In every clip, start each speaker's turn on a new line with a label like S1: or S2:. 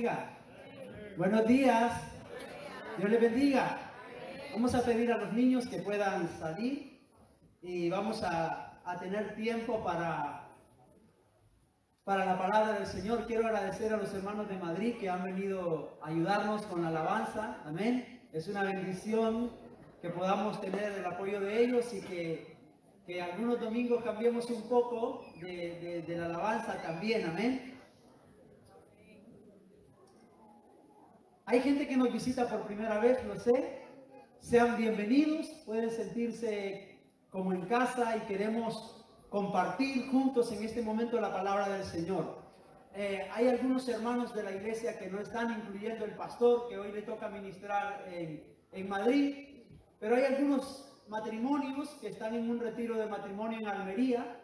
S1: bendiga. Buenos días. Dios les bendiga. Vamos a pedir a los niños que puedan salir y vamos a tener tiempo para la palabra del Señor. Quiero agradecer a los hermanos de Madrid que han venido a ayudarnos con la alabanza. Amén. Es una bendición que podamos tener el apoyo de ellos y que algunos domingos cambiemos un poco de la alabanza también. Amén. Hay gente que nos visita por primera vez, lo sé. Sean bienvenidos, pueden sentirse como en casa y queremos compartir juntos en este momento la palabra del Señor. Hay algunos hermanos de la iglesia que no están, incluyendo el pastor que hoy le toca ministrar en Madrid, pero hay algunos matrimonios que están en un retiro de matrimonio en Almería,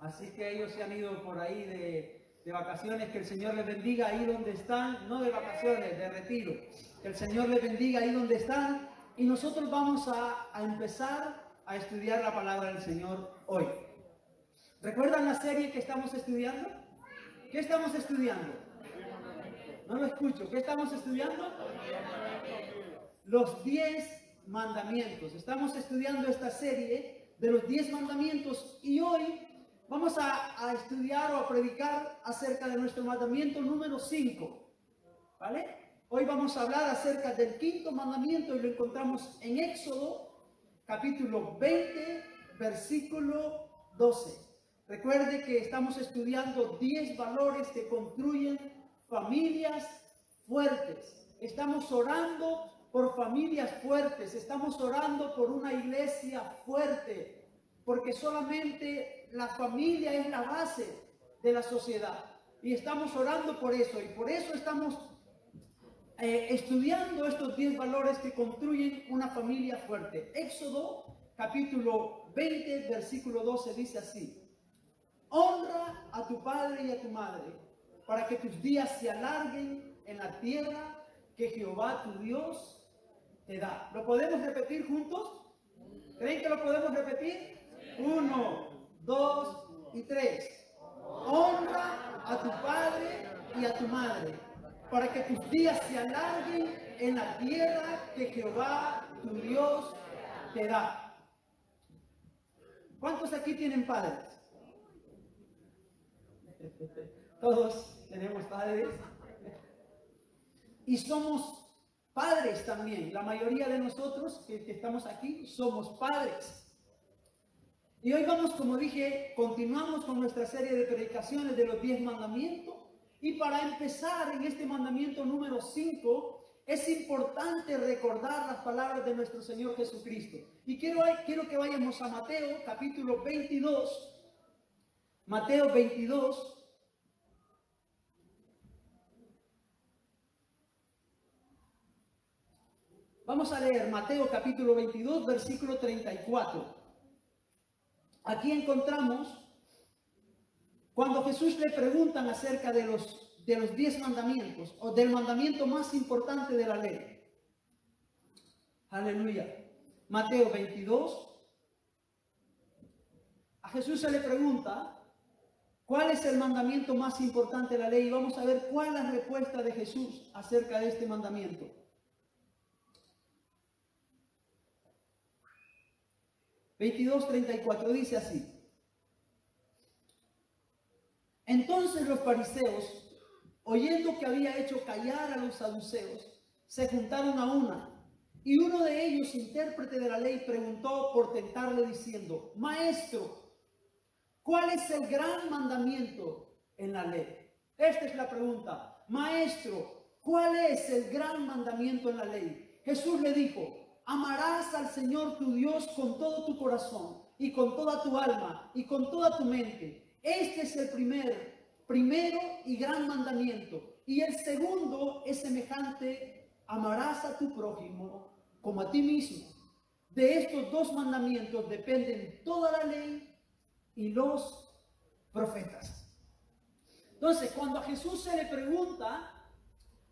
S1: así que ellos se han ido por ahí de vacaciones. Que el Señor les bendiga ahí donde están, no de vacaciones, de retiro. Que el Señor les bendiga ahí donde están. Y nosotros vamos a empezar a estudiar la palabra del Señor hoy. ¿Recuerdan la serie que estamos estudiando? ¿Qué estamos estudiando? No lo escucho. ¿Qué estamos estudiando? Los 10 mandamientos. Estamos estudiando esta serie de los 10 mandamientos y hoy vamos a estudiar o a predicar acerca de nuestro mandamiento número 5, ¿vale? Hoy vamos a hablar acerca del quinto mandamiento y lo encontramos en Éxodo, capítulo 20, versículo 12. Recuerde que estamos estudiando 10 valores que construyen familias fuertes. Estamos orando por familias fuertes, estamos orando por una iglesia fuerte, porque solamente la familia es la base de la sociedad. Y estamos orando por eso, y por eso estamos estudiando estos 10 valores que construyen una familia fuerte. Éxodo capítulo 20, versículo 12 dice así: honra a tu padre y a tu madre, para que tus días se alarguen en la tierra que Jehová tu Dios te da. ¿Lo podemos repetir juntos? ¿Creen que lo podemos repetir? 1, 2 y 3. Honra a tu padre y a tu madre, para que tus días se alarguen en la tierra que Jehová tu Dios te da. ¿Cuántos aquí tienen padres? Todos tenemos padres. Y somos padres también. La mayoría de nosotros que estamos aquí somos padres. Y hoy vamos, como dije, continuamos con nuestra serie de predicaciones de los 10 mandamientos. Y para empezar en este mandamiento número 5, es importante recordar las palabras de nuestro Señor Jesucristo. Y quiero que vayamos a Mateo capítulo 22. Mateo 22. Vamos a leer Mateo capítulo 22, versículo 34. Aquí encontramos cuando Jesús le preguntan acerca de los 10 mandamientos o del mandamiento más importante de la ley. Aleluya. Mateo 22. A Jesús se le pregunta cuál es el mandamiento más importante de la ley y vamos a ver cuál es la respuesta de Jesús acerca de este mandamiento. 22:34 dice así: entonces los fariseos, oyendo que había hecho callar a los saduceos, se juntaron a una, y uno de ellos, intérprete de la ley, preguntó por tentarle diciendo: maestro, ¿cuál es el gran mandamiento en la ley? Esta es la pregunta. Maestro, ¿cuál es el gran mandamiento en la ley? Jesús le dijo: amarás al Señor tu Dios con todo tu corazón y con toda tu alma y con toda tu mente. Este es el primero y gran mandamiento. Y el segundo es semejante: amarás a tu prójimo como a ti mismo. De estos 2 mandamientos dependen toda la ley y los profetas. Entonces, cuando a Jesús se le pregunta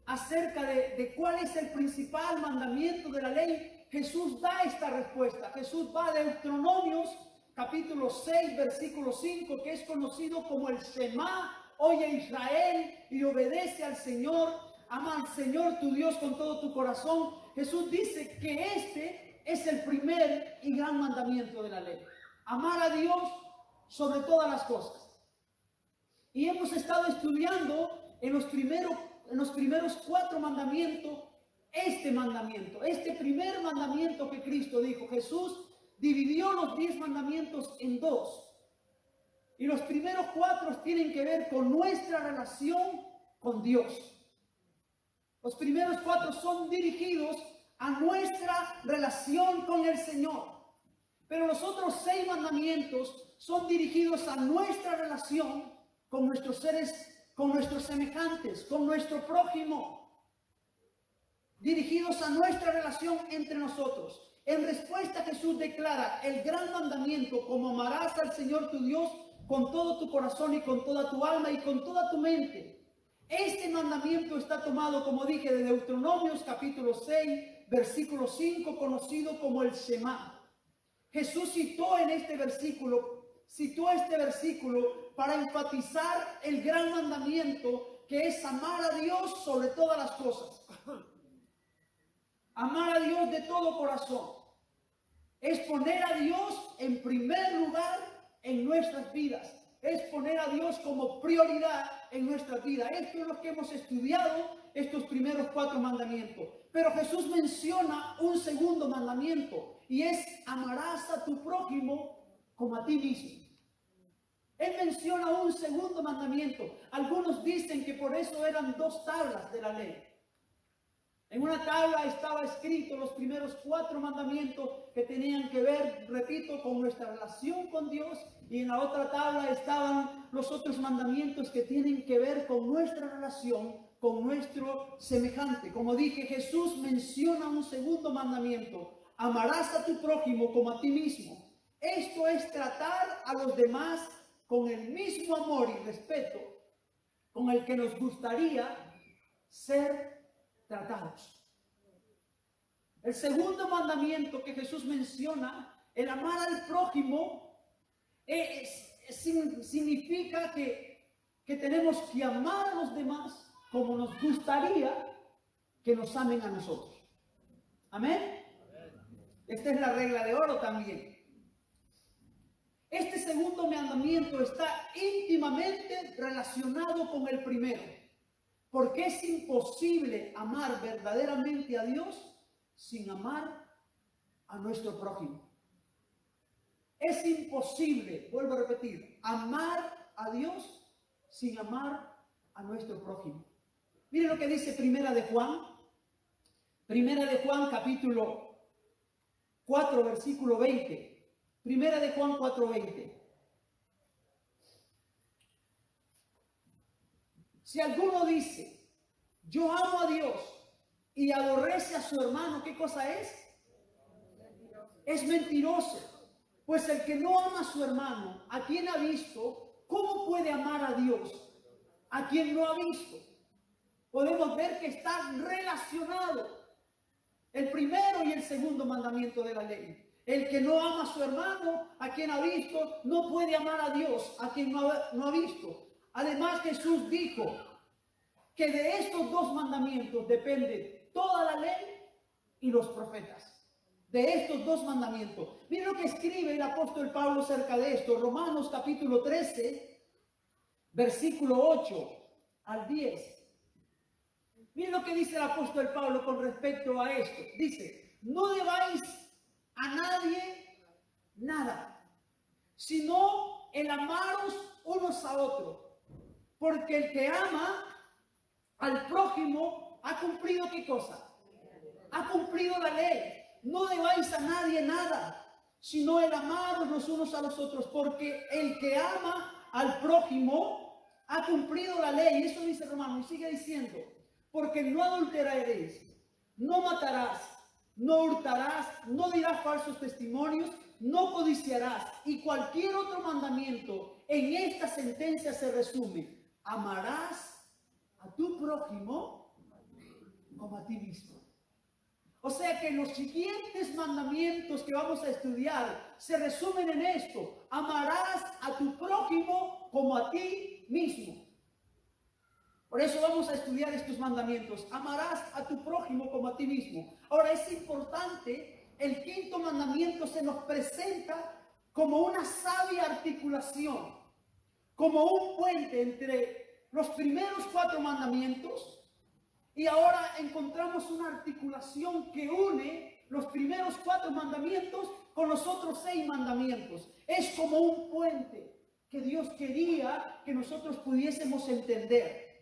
S1: acerca de cuál es el principal mandamiento de la ley, Jesús da esta respuesta. Jesús va a Deuteronomios capítulo 6, versículo 5, que es conocido como el Shema. Oye Israel y obedece al Señor ama al Señor tu Dios con todo tu corazón, Jesús dice que este es el primer y gran mandamiento de la ley. Amar a Dios sobre todas las cosas. Y hemos estado estudiando en los primeros 4 mandamientos, este primer mandamiento que Cristo dijo. Jesús dividió los 10 mandamientos en 2. Y los primeros 4 tienen que ver con nuestra relación con Dios. Los primeros 4 son dirigidos a nuestra relación con el Señor. Pero los otros 6 mandamientos son dirigidos a nuestra relación con nuestros seres, con nuestros semejantes, con nuestro prójimo. Dirigidos a nuestra relación entre nosotros. En respuesta, Jesús declara el gran mandamiento, como amarás al Señor tu Dios con todo tu corazón y con toda tu alma y con toda tu mente. Este mandamiento está tomado, como dije, de Deuteronomios capítulo 6, versículo 5, conocido como el Shema. Jesús citó este versículo para enfatizar el gran mandamiento que es amar a Dios sobre todas las cosas. Amar a Dios de todo corazón. Es poner a Dios en primer lugar en nuestras vidas. Es poner a Dios como prioridad en nuestra vida. Esto es lo que hemos estudiado, estos primeros 4 mandamientos. Pero Jesús menciona un segundo mandamiento y es amarás a tu prójimo como a ti mismo. Él menciona un segundo mandamiento. Algunos dicen que por eso eran 2 tablas de la ley. En una tabla estaba escrito los primeros 4 mandamientos que tenían que ver, repito, con nuestra relación con Dios, y en la otra tabla estaban los otros mandamientos que tienen que ver con nuestra relación con nuestro semejante. Como dije, Jesús menciona un segundo mandamiento: amarás a tu prójimo como a ti mismo. Esto es tratar a los demás con el mismo amor y respeto con el que nos gustaría ser tratados. El segundo mandamiento que Jesús menciona, el amar al prójimo, significa que tenemos que amar a los demás como nos gustaría que nos amen a nosotros. ¿Amén? Esta es la regla de oro también. Este segundo mandamiento está íntimamente relacionado con el primero, porque es imposible amar verdaderamente a Dios sin amar a nuestro prójimo. Es imposible, vuelvo a repetir, amar a Dios sin amar a nuestro prójimo. Miren lo que dice Primera de Juan capítulo 4, versículo 20. Primera de Juan 4:20. Si alguno dice, yo amo a Dios y aborrece a su hermano, ¿qué cosa es? Es mentiroso. Pues el que no ama a su hermano, a quien ha visto, ¿cómo puede amar a Dios a quien no ha visto? Podemos ver que están relacionados el primero y el segundo mandamiento de la ley. El que no ama a su hermano, a quien ha visto, no puede amar a Dios, a quien no ha visto. Además, Jesús dijo que de estos 2 mandamientos depende toda la ley y los profetas. De estos 2 mandamientos. Miren lo que escribe el apóstol Pablo acerca de esto. Romanos capítulo 13, versículo 8 al 10. Miren lo que dice el apóstol Pablo con respecto a esto. Dice, no debáis a nadie nada, sino el amaros unos a otros, porque el que ama al prójimo ha cumplido ¿qué cosa? Ha cumplido la ley. No debáis a nadie nada, sino el amaros los unos a los otros, porque el que ama al prójimo ha cumplido la ley. Eso dice Romano y sigue diciendo, porque no adulteraréis, no matarás, no hurtarás, no dirás falsos testimonios, no codiciarás. Y cualquier otro mandamiento en esta sentencia se resume: amarás a tu prójimo como a ti mismo. O sea que los siguientes mandamientos que vamos a estudiar se resumen en esto: amarás a tu prójimo como a ti mismo. Por eso vamos a estudiar estos mandamientos. Amarás a tu prójimo como a ti mismo. Ahora es importante, el quinto mandamiento se nos presenta como una sabia articulación, como un puente entre los primeros 4 mandamientos, y ahora encontramos una articulación que une los primeros 4 mandamientos con los otros 6 mandamientos. Es como un puente que Dios quería que nosotros pudiésemos entender.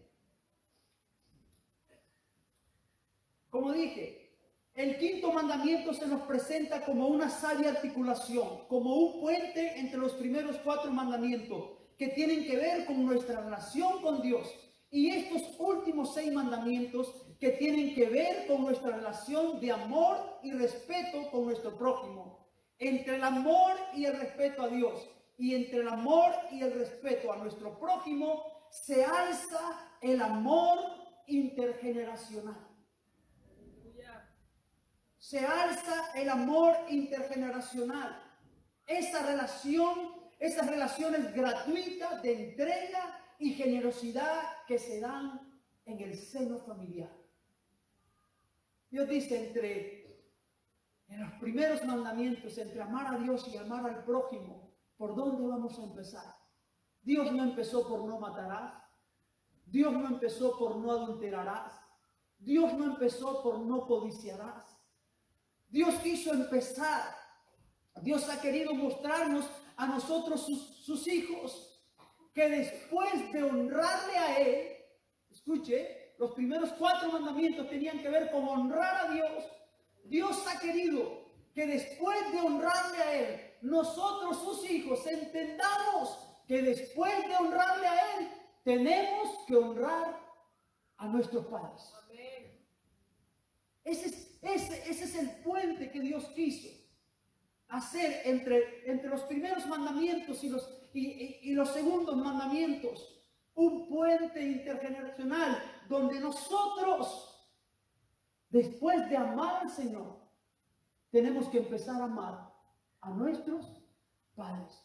S1: Como dije, el quinto mandamiento se nos presenta como una sabia articulación, como un puente entre los primeros 4 mandamientos que tienen que ver con nuestra relación con Dios. Y estos últimos 6 mandamientos que tienen que ver con nuestra relación de amor y respeto con nuestro prójimo. Entre el amor y el respeto a Dios y entre el amor y el respeto a nuestro prójimo se alza el amor intergeneracional. Se alza el amor intergeneracional. Esa relación, esas relaciones gratuitas de entrega y generosidad que se dan en el seno familiar. Dios dice en los primeros mandamientos, entre amar a Dios y amar al prójimo, ¿por dónde vamos a empezar? Dios no empezó por no matarás. Dios no empezó por no adulterarás. Dios no empezó por no codiciarás. Dios quiso empezar. Dios ha querido mostrarnos a nosotros sus hijos, que después de honrarle a Él, escuche, los primeros 4 mandamientos tenían que ver con honrar a Dios. Dios ha querido que después de honrarle a Él, nosotros sus hijos entendamos que después de honrarle a Él, tenemos que honrar a nuestros padres. Amén. Ese es el puente que Dios quiso hacer entre los primeros mandamientos y los segundos mandamientos. Un puente intergeneracional donde nosotros, después de amar al Señor, tenemos que empezar a amar a nuestros padres.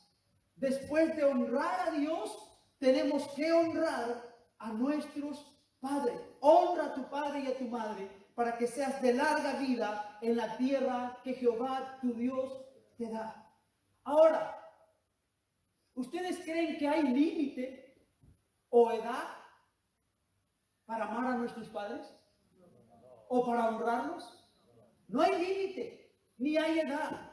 S1: Después de honrar a Dios, tenemos que honrar a nuestros padres. Honra a tu padre y a tu madre para que seas de larga vida en la tierra que Jehová tu Dios te da. Ahora, ¿ustedes creen que hay límite o edad para amar a nuestros padres? ¿O para honrarlos? No hay límite, ni hay edad.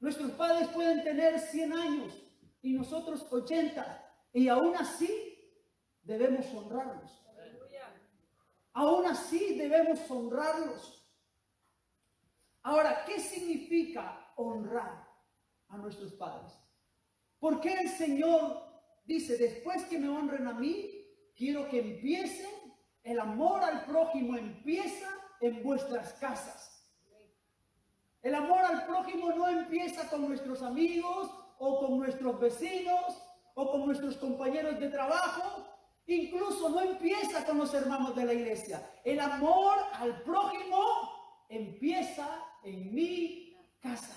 S1: Nuestros padres pueden tener 100 años y nosotros 80, y aún así debemos honrarlos. Aún así debemos honrarlos. Ahora, ¿qué significa honrar a nuestros padres? ¿Por qué el Señor dice, después que me honren a mí, quiero que empiecen, el amor al prójimo empieza en vuestras casas? El amor al prójimo no empieza con nuestros amigos o con nuestros vecinos o con nuestros compañeros de trabajo. Incluso no empieza con los hermanos de la iglesia. El amor al prójimo empieza en mi casa.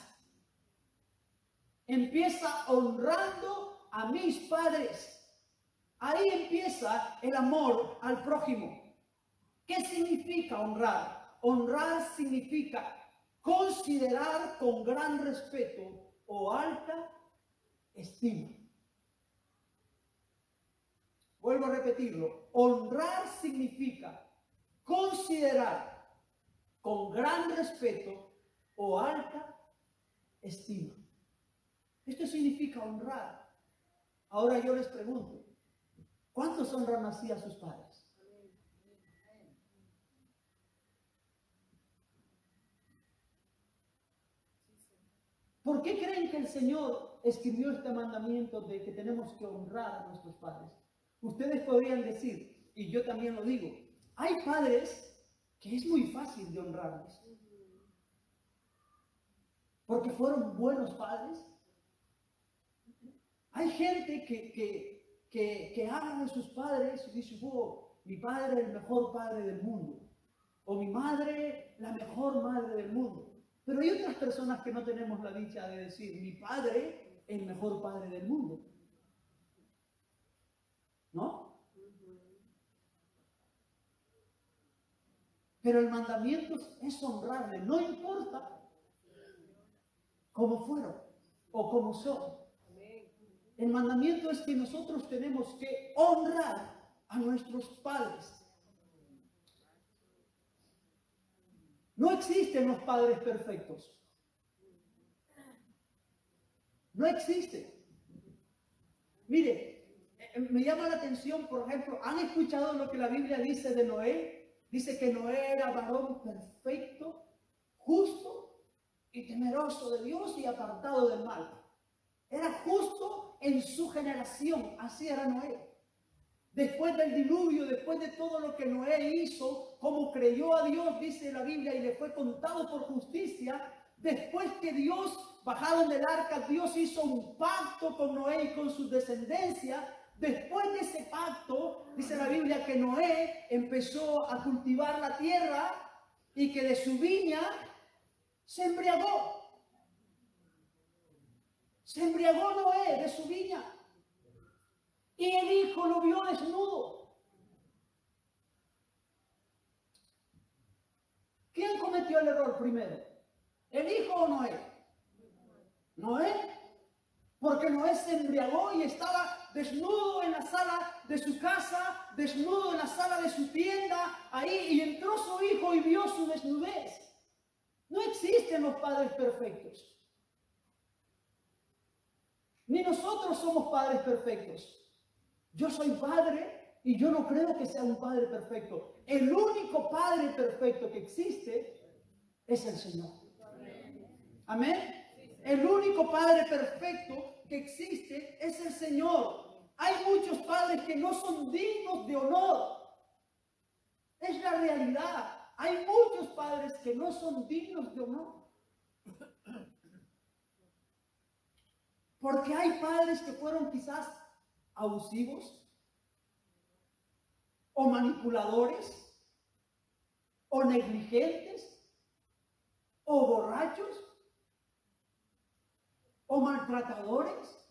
S1: Empieza honrando a mis padres. Ahí empieza el amor al prójimo. ¿Qué significa honrar? Honrar significa considerar con gran respeto o alta estima. Vuelvo a repetirlo. Honrar significa considerar con gran respeto o alta estima. Esto significa honrar. Ahora yo les pregunto, ¿cuántos honran así a sus padres? ¿Por qué creen que el Señor escribió este mandamiento de que tenemos que honrar a nuestros padres? Ustedes podrían decir, y yo también lo digo, hay padres que es muy fácil de honrarles, porque fueron buenos padres. Hay gente que habla de sus padres y dice, oh, mi padre el mejor padre del mundo, o mi madre la mejor madre del mundo. Pero hay otras personas que no tenemos la dicha de decir, mi padre el mejor padre del mundo. ¿No? Pero el mandamiento es honrarle, no importa cómo fueron o cómo son. El mandamiento es que nosotros tenemos que honrar a nuestros padres. No existen los padres perfectos. No existen. Mire, me llama la atención, por ejemplo, ¿han escuchado lo que la Biblia dice de Noé? Dice que Noé era varón perfecto, justo y temeroso de Dios y apartado del mal. Era justo en su generación, así era Noé. Después del diluvio, después de todo lo que Noé hizo, como creyó a Dios, dice la Biblia, y le fue contado por justicia, después que Dios bajaron del arca, Dios hizo un pacto con Noé y con su descendencia. Después de ese pacto, dice la Biblia que Noé empezó a cultivar la tierra y que de su viña se embriagó. Se embriagó Noé de su viña. Y el hijo lo vio desnudo. ¿Quién cometió el error primero? ¿El hijo o Noé? Noé. Porque Noé se embriagó y estaba desnudo en la sala de su casa, desnudo en la sala de su tienda, ahí, y entró su hijo y vio su desnudez. No existen los padres perfectos. Ni nosotros somos padres perfectos. Yo soy padre y yo no creo que sea un padre perfecto. El único padre perfecto que existe es el Señor. Amén. El único padre perfecto que existe es el Señor. Hay muchos padres que no son dignos de honor. Es la realidad. Hay muchos padres que no son dignos de honor. Porque hay padres que fueron quizás abusivos, o manipuladores, o negligentes, o borrachos, o maltratadores,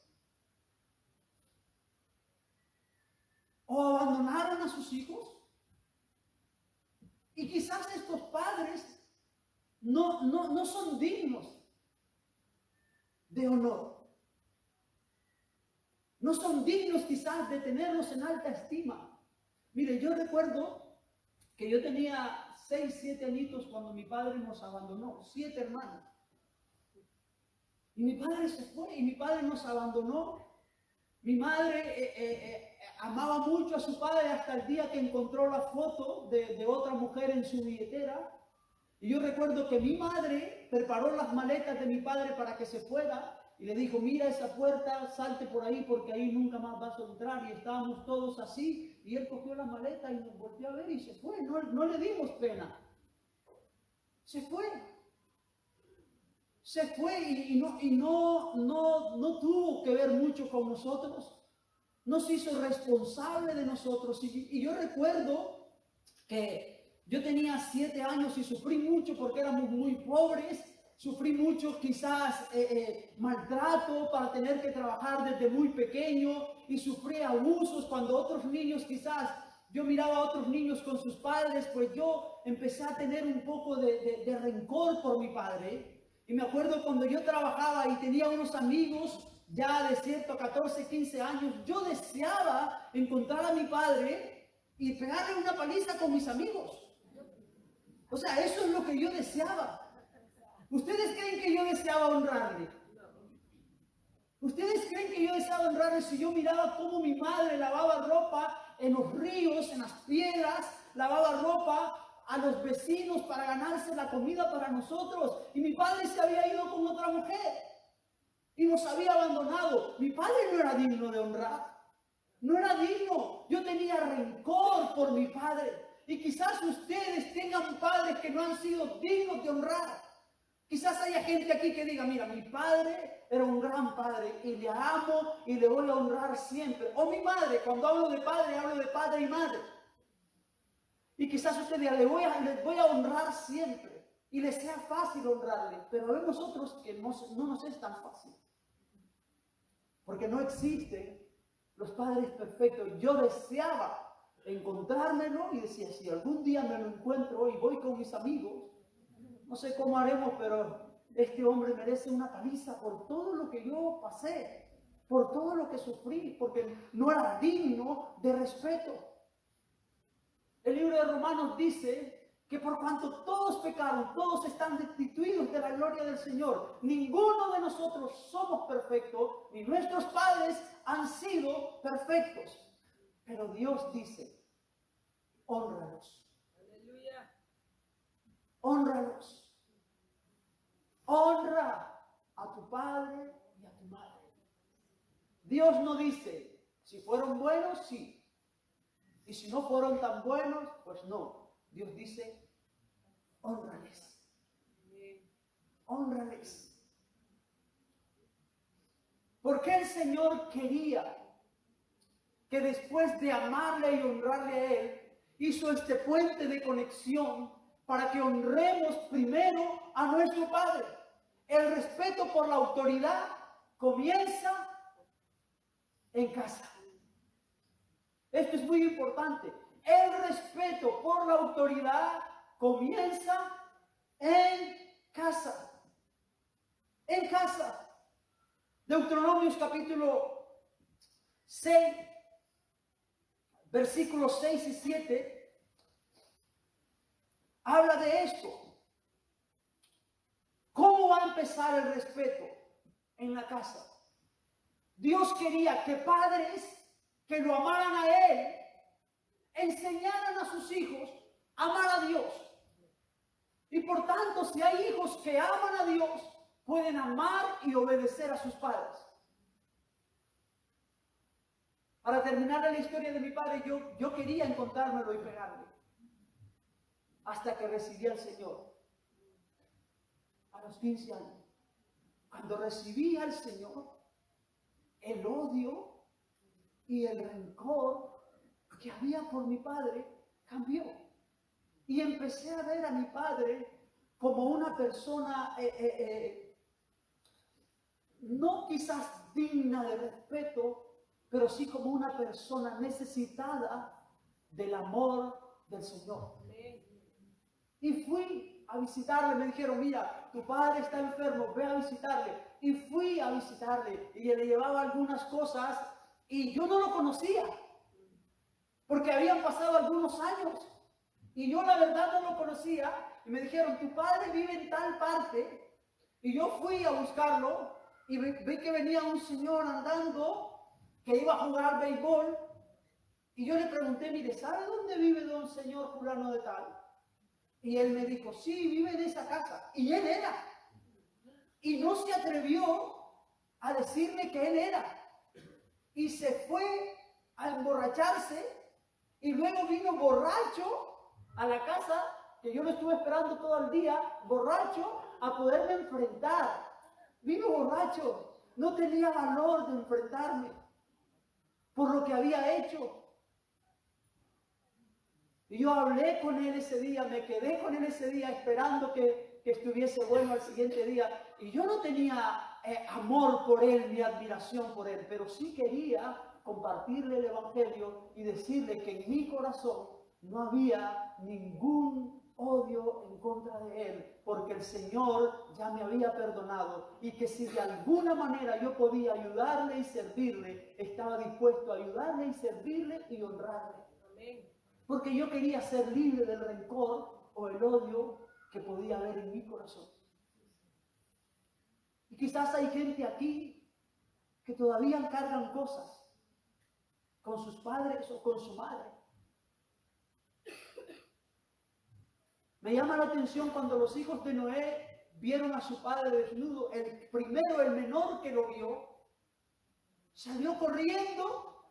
S1: o abandonaron a sus hijos. Y quizás estos padres no son dignos de honor. No son dignos quizás de tenerlos en alta estima. Mire, yo recuerdo que yo tenía 6, 7 añitos cuando mi padre nos abandonó, 7 hermanos. Y mi padre se fue y mi padre nos abandonó. Mi madre amaba mucho a su padre hasta el día que encontró la foto de otra mujer en su billetera. Y yo recuerdo que mi madre preparó las maletas de mi padre para que se fuera y le dijo, mira esa puerta, salte por ahí porque ahí nunca más vas a entrar. Y estábamos todos así y él cogió las maletas y nos volvió a ver y se fue. No le dimos pena. Se fue. Se fue y no tuvo que ver mucho con nosotros. No se hizo responsable de nosotros. Y yo recuerdo que yo tenía 7 años y sufrí mucho porque éramos muy pobres. Sufrí mucho quizás maltrato para tener que trabajar desde muy pequeño y sufrí abusos cuando otros niños quizás, yo miraba a otros niños con sus padres, pues yo empecé a tener un poco de rencor por mi padre. Y me acuerdo cuando yo trabajaba y tenía unos amigos ya de cierto 14, 15 años, yo deseaba encontrar a mi padre y pegarle una paliza con mis amigos. O sea, eso es lo que yo deseaba. ¿Ustedes creen que yo deseaba honrarle? ¿Ustedes creen que yo deseaba honrarle si yo miraba cómo mi madre lavaba ropa en los ríos, en las piedras, lavaba ropa a los vecinos para ganarse la comida para nosotros? Y mi padre se había ido con otra mujer y nos había abandonado. Mi padre no era digno de honrar. No era digno. Yo tenía rencor por mi padre. Y quizás ustedes tengan padres que no han sido dignos de honrar. Quizás haya gente aquí que diga, mira, mi padre era un gran padre y le amo y le voy a honrar siempre. O mi madre, cuando hablo de padre y madre. Y quizás usted diga, les voy a honrar siempre y les sea fácil honrarle. Pero vemos otros que no nos es tan fácil. Porque no existen los padres perfectos. Yo deseaba encontrármelo y decía, si algún día me lo encuentro y voy con mis amigos, no sé cómo haremos, pero este hombre merece una paliza por todo lo que yo pasé, por todo lo que sufrí, porque no era digno de respeto. El libro de Romanos dice que por cuanto todos pecaron, todos están destituidos de la gloria del Señor. Ninguno de nosotros somos perfectos, ni nuestros padres han sido perfectos. Pero Dios dice, hónralos.
S2: Aleluya.
S1: Hónralos. Honra a tu padre y a tu madre. Dios no dice, si fueron buenos, sí. Y si no fueron tan buenos, pues no. Dios dice, hónrales. Hónrales. Porque el Señor quería que después de amarle y honrarle a Él, hizo este puente de conexión para que honremos primero a nuestro Padre. El respeto por la autoridad comienza en casa. Esto es muy importante. El respeto por la autoridad comienza en casa. En casa. Deuteronomios capítulo 6, versículos 6 y 7, habla de esto. ¿Cómo va a empezar el respeto en la casa? Dios quería que padres que lo amaran a Él enseñaran a sus hijos a amar a Dios. Y por tanto, si hay hijos que aman a Dios, pueden amar y obedecer a sus padres. Para terminar la historia de mi padre, yo quería encontrármelo y pegarle. Hasta que recibí al Señor. A los 15 años. Cuando recibí al Señor, el odio y el rencor que había por mi padre cambió. Y empecé a ver a mi padre como una persona no quizás digna de respeto, pero sí como una persona necesitada del amor del Señor. Y fui a visitarle, me dijeron, mira, tu padre está enfermo, ve a visitarle. Y fui a visitarle y le llevaba algunas cosas y yo no lo conocía, porque habían pasado algunos años y yo la verdad no lo conocía. Y me dijeron, tu padre vive en tal parte. Y yo fui a buscarlo y vi que venía un señor andando que iba a jugar béisbol. Y yo le pregunté, mire, ¿sabe dónde vive don señor fulano de tal? Y él me dijo, sí, vive en esa casa. Y él era. Y no se atrevió a decirme que él era. Y se fue a emborracharse. Y luego vino borracho a la casa, que yo lo estuve esperando todo el día, borracho, a poderme enfrentar. Vino borracho. No tenía valor de enfrentarme por lo que había hecho. Y yo hablé con él ese día, me quedé con él ese día esperando que estuviese bueno al siguiente día. Y yo no tenía amor por él ni admiración por él, pero sí quería compartirle el Evangelio y decirle que en mi corazón no había ningún odio en contra de él, porque el Señor ya me había perdonado y que si de alguna manera yo podía ayudarle y servirle, estaba dispuesto a ayudarle y servirle y honrarle. Amén. Porque yo quería ser libre del rencor o el odio que podía haber en mi corazón. Y quizás hay gente aquí que todavía cargan cosas con sus padres o con su madre. Me llama la atención cuando los hijos de Noé vieron a su padre desnudo. El primero, el menor que lo vio, salió corriendo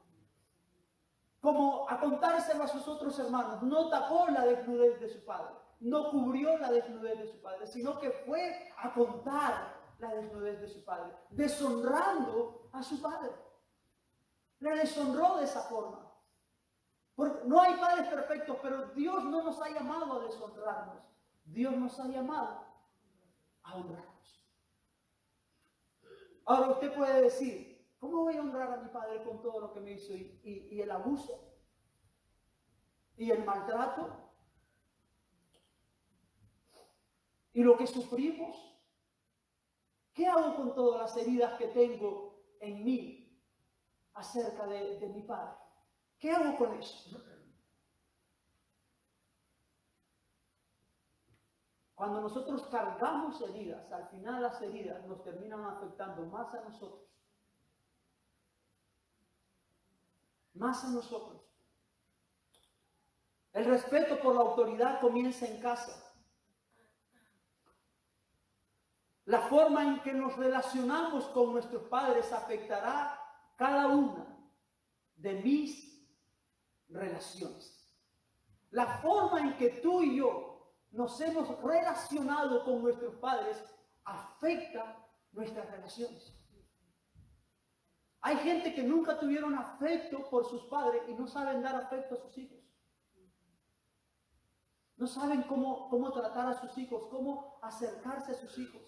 S1: como a contárselo a sus otros hermanos. No tapó la desnudez de su padre, no cubrió la desnudez de su padre, sino que fue a contar la desnudez de su padre, deshonrando a su padre. Le deshonró de esa forma. Porque no hay padres perfectos, pero Dios no nos ha llamado a deshonrarnos. Dios nos ha llamado a honrarnos. Ahora usted puede decir, ¿cómo voy a honrar a mi padre con todo lo que me hizo y el abuso? y el maltrato y lo que sufrimos. ¿Qué hago con todas las heridas que tengo en mí acerca de mi padre? ¿Qué hago con eso? Cuando nosotros cargamos heridas, al final las heridas nos terminan afectando más a nosotros. Más a nosotros. El respeto por la autoridad comienza en casa. La forma en que nos relacionamos con nuestros padres afectará cada una de mis relaciones. La forma en que tú y yo nos hemos relacionado con nuestros padres afecta nuestras relaciones. Hay gente que nunca tuvieron afecto por sus padres y no saben dar afecto a sus hijos. No saben cómo tratar a sus hijos, cómo acercarse a sus hijos.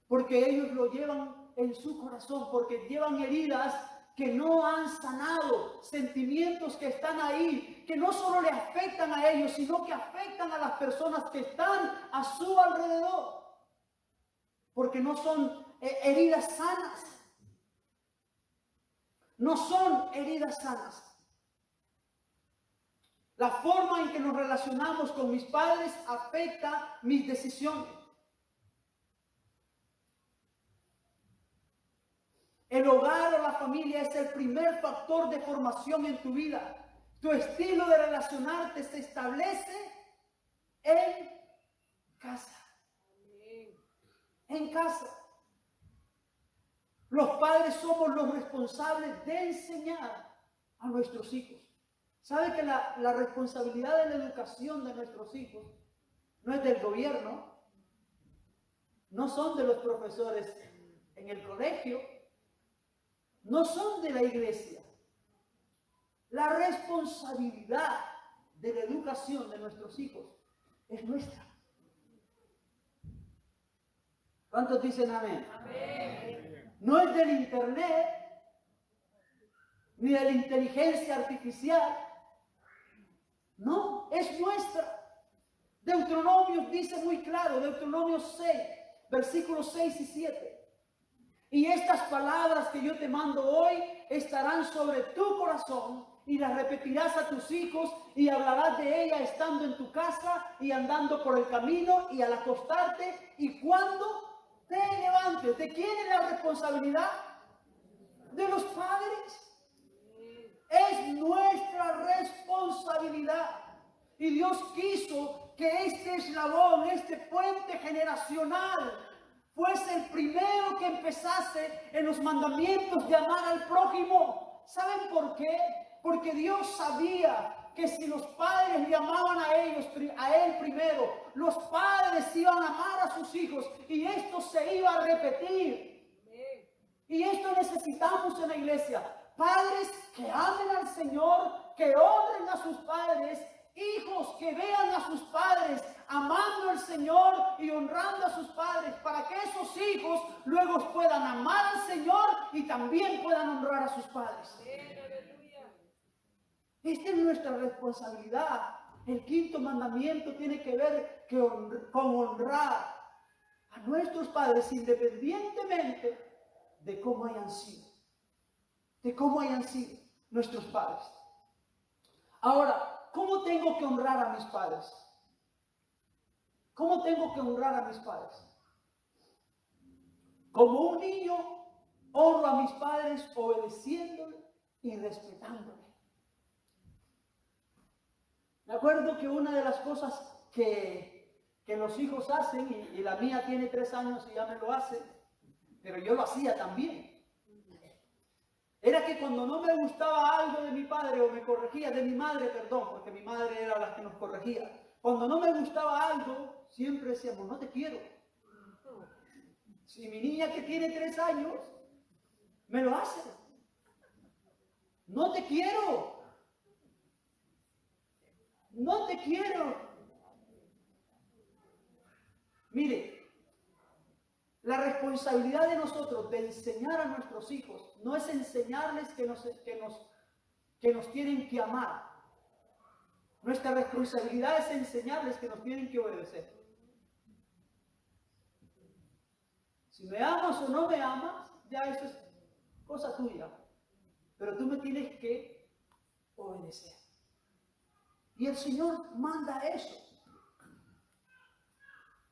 S1: Porque ellos lo llevan en su corazón, porque llevan heridas que no han sanado, sentimientos que están ahí, que no solo le afectan a ellos, sino que afectan a las personas que están a su alrededor. Porque no son heridas sanas. No son heridas sanas. La forma en que nos relacionamos con mis padres afecta mis decisiones. El hogar o la familia es el primer factor de formación en tu vida. Tu estilo de relacionarte se establece en casa. En casa. Los padres somos los responsables de enseñar a nuestros hijos. ¿Sabe que la responsabilidad de la educación de nuestros hijos no es del gobierno? No son de los profesores en el colegio. No son de la iglesia. La responsabilidad de la educación de nuestros hijos es nuestra. ¿Cuántos dicen amén? Amén. No es del internet, ni de la inteligencia artificial. No, es nuestra. Deuteronomio dice muy claro, Deuteronomio 6, versículos 6 y 7. Y estas palabras que yo te mando hoy estarán sobre tu corazón y las repetirás a tus hijos y hablarás de ella estando en tu casa y andando por el camino y al acostarte y cuando te levantes. ¿De quién es la responsabilidad? De los padres. Es nuestra responsabilidad. Y Dios quiso que este eslabón, este puente generacional, fuese el primero que empezase en los mandamientos de amar al prójimo. ¿Saben por qué? Porque Dios sabía que si los padres le amaban a él primero, los padres iban a amar a sus hijos y esto se iba a repetir. Y esto necesitamos en la iglesia. Padres que amen al Señor, que honren a sus padres, hijos que vean a sus padres amando al Señor y honrando a sus padres, para que esos hijos luego puedan amar al Señor y también puedan honrar a sus padres. Esta es nuestra responsabilidad. El quinto mandamiento tiene que ver con honrar a nuestros padres independientemente de cómo hayan sido. De cómo hayan sido nuestros padres. Ahora, ¿cómo tengo que honrar a mis padres? ¿Cómo tengo que honrar a mis padres? Como un niño, honro a mis padres obedeciéndole y respetándole. Me acuerdo que una de las cosas que los hijos hacen, y la mía tiene 3 años y ya me lo hace, pero yo lo hacía también, era que cuando no me gustaba algo de mi padre o me corregía, de mi madre, perdón, porque mi madre era la que nos corregía. Cuando no me gustaba algo, siempre decíamos, no te quiero. Si mi niña que tiene 3 años me lo hace, no te quiero. No te quiero. Mire, la responsabilidad de nosotros de enseñar a nuestros hijos no es enseñarles que nos tienen que amar. Nuestra responsabilidad es enseñarles que nos tienen que obedecer. Si me amas o no me amas, ya eso es cosa tuya. Pero tú me tienes que obedecer. Y el Señor manda eso.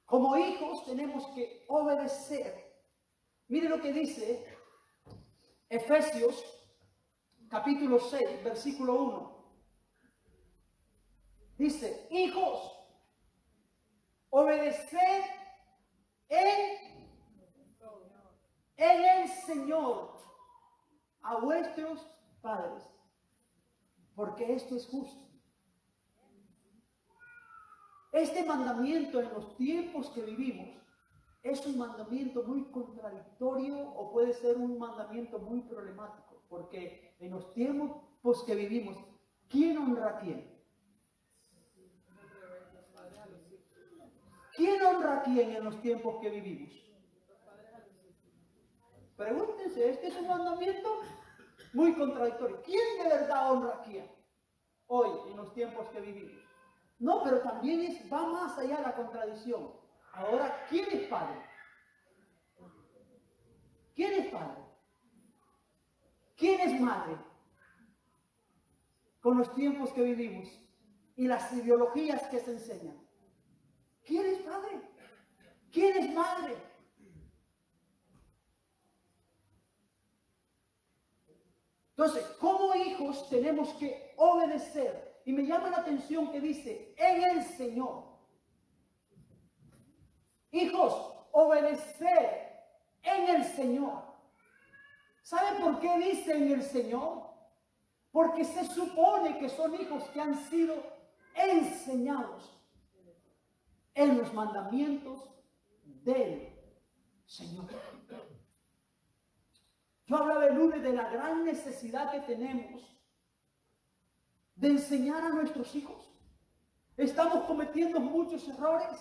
S1: Como hijos tenemos que obedecer. Mire lo que dice Efesios capítulo 6, versículo 1. Dice, hijos, obedeced en el Señor a vuestros padres, porque esto es justo. Este mandamiento en los tiempos que vivimos es un mandamiento muy contradictorio o puede ser un mandamiento muy problemático, porque en los tiempos que vivimos, ¿quién honra a quién? ¿Quién honra a quién en los tiempos que vivimos? Pregúntense, este es un mandamiento muy contradictorio. ¿Quién de verdad honra a quién hoy en los tiempos que vivimos? No, pero también va más allá de la contradicción. Ahora, ¿quién es padre? ¿Quién es padre? ¿Quién es madre? Con los tiempos que vivimos y las ideologías que se enseñan. ¿Quién es padre? ¿Quién es madre? Entonces, como hijos tenemos que obedecer. Y me llama la atención que dice, en el Señor. Hijos, obedecer en el Señor. ¿Sabe por qué dice en el Señor? Porque se supone que son hijos que han sido enseñados en los mandamientos del Señor. Yo hablaba el lunes de la gran necesidad que tenemos de enseñar a nuestros hijos. Estamos cometiendo muchos errores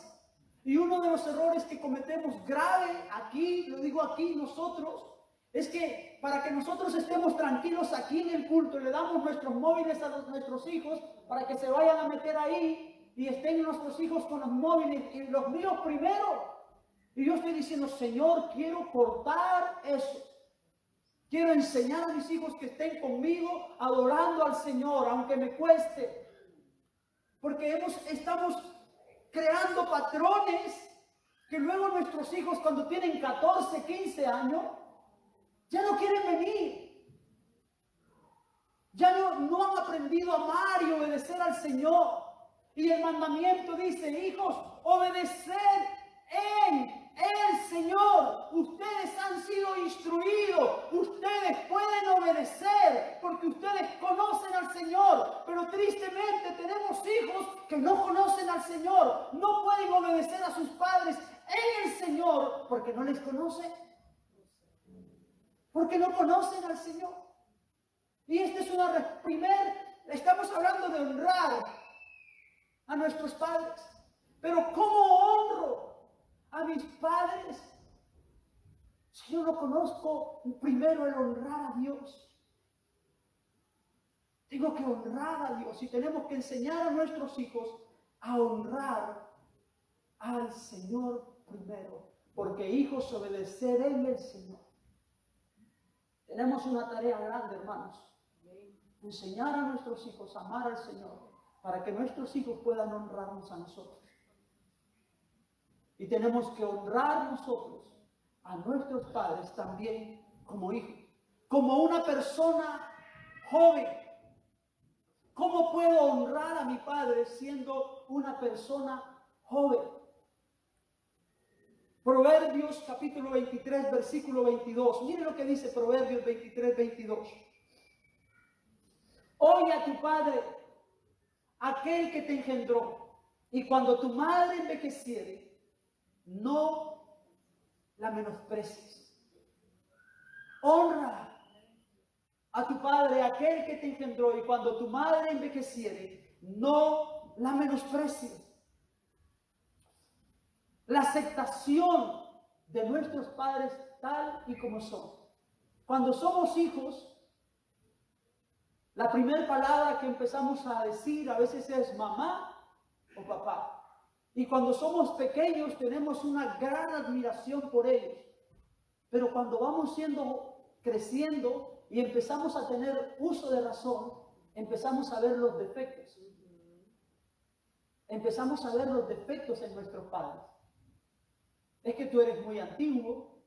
S1: y uno de los errores que cometemos grave aquí, lo digo aquí nosotros, es que para que nosotros estemos tranquilos aquí en el culto y le damos nuestros móviles a nuestros hijos para que se vayan a meter ahí y estén nuestros hijos con los móviles y los míos primero. Y yo estoy diciendo, Señor, quiero cortar eso. Quiero enseñar a mis hijos que estén conmigo adorando al Señor, aunque me cueste. Porque estamos creando patrones que luego nuestros hijos cuando tienen 14, 15 años, ya no quieren venir. Ya no han aprendido a amar y obedecer al Señor. Y el mandamiento dice, hijos, obedeced en el Señor. Ustedes han sido instruidos. Ustedes pueden obedecer porque ustedes conocen al Señor. Pero tristemente tenemos hijos que no conocen al Señor. No pueden obedecer a sus padres en el Señor porque no les conocen. Porque no conocen al Señor. Y esta es estamos hablando de honrar a nuestros padres. Pero ¿cómo honro a mis padres si yo no conozco primero el honrar a Dios? Tengo que honrar a Dios y tenemos que enseñar a nuestros hijos a honrar al Señor primero. Porque hijos, obedecer en el Señor. Tenemos una tarea grande, hermanos. Enseñar a nuestros hijos a amar al Señor para que nuestros hijos puedan honrarnos a nosotros. Y tenemos que honrar nosotros a nuestros padres también como hijos. Como una persona joven. ¿Cómo puedo honrar a mi padre siendo una persona joven? Proverbios capítulo 23, versículo 22. Mire lo que dice Proverbios 23, 22. Oye a tu padre, aquel que te engendró, y cuando tu madre envejeciere, no la menosprecies. Honra a tu padre, aquel que te engendró, y cuando tu madre envejeciere, no la menosprecies. La aceptación de nuestros padres tal y como son. Cuando somos hijos, La primera palabra que empezamos a decir a veces es mamá o papá. Y cuando somos pequeños tenemos una gran admiración por ellos. Pero cuando vamos creciendo y empezamos a tener uso de razón, empezamos a ver los defectos. Empezamos a ver los defectos en nuestros padres. Es que tú eres muy antiguo,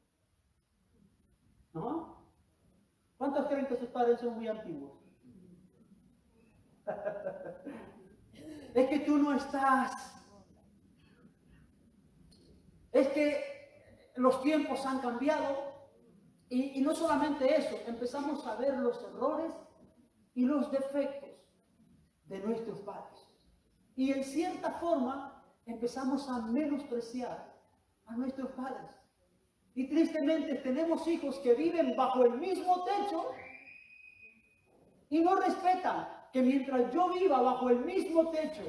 S1: ¿no? ¿Cuántos creen que sus padres son muy antiguos? Es que tú no estás. Es que los tiempos han cambiado y no solamente eso, empezamos a ver los errores y los defectos de nuestros padres. Y en cierta forma empezamos a menospreciar a nuestros padres. Y tristemente tenemos hijos que viven bajo el mismo techo y no respetan que mientras yo viva bajo el mismo techo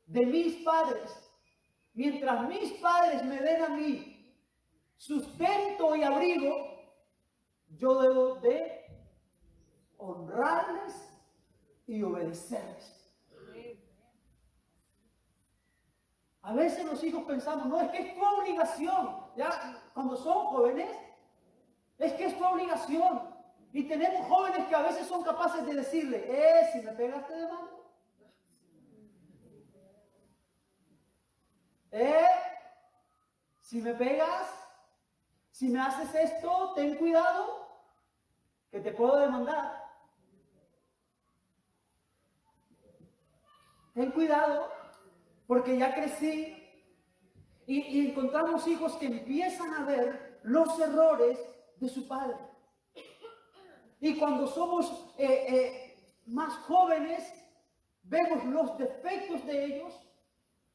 S1: de mis padres, mientras mis padres me den a mí sustento y abrigo, yo debo de honrarles y obedecerles. A veces los hijos pensamos, no, es que es tu obligación. Ya cuando son jóvenes, es que es tu obligación. Y tenemos jóvenes que a veces son capaces de decirle, si me pegaste de mano. Si me pegas, si me haces esto, ten cuidado, que te puedo demandar. Ten cuidado, porque ya crecí. Y encontramos hijos que empiezan a ver los errores de su padre. Y cuando somos más jóvenes, vemos los defectos de ellos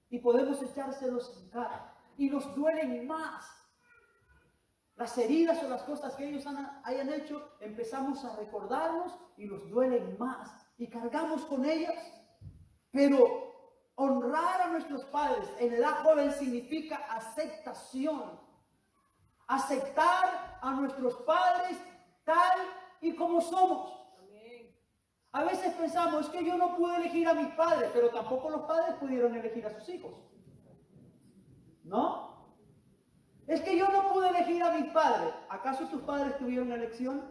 S1: y podemos echárselos en cara. Y nos duelen más. Las heridas o las cosas que ellos hayan hecho, empezamos a recordarnos y nos duelen más. Y cargamos con ellas. Pero honrar a nuestros padres en edad joven significa aceptación. Aceptar a nuestros padres tal y como somos. A veces pensamos, es que yo no pude elegir a mis padres, pero tampoco los padres pudieron elegir a sus hijos. ¿No? Es que yo no pude elegir a mis padres. ¿Acaso tus padres tuvieron elección?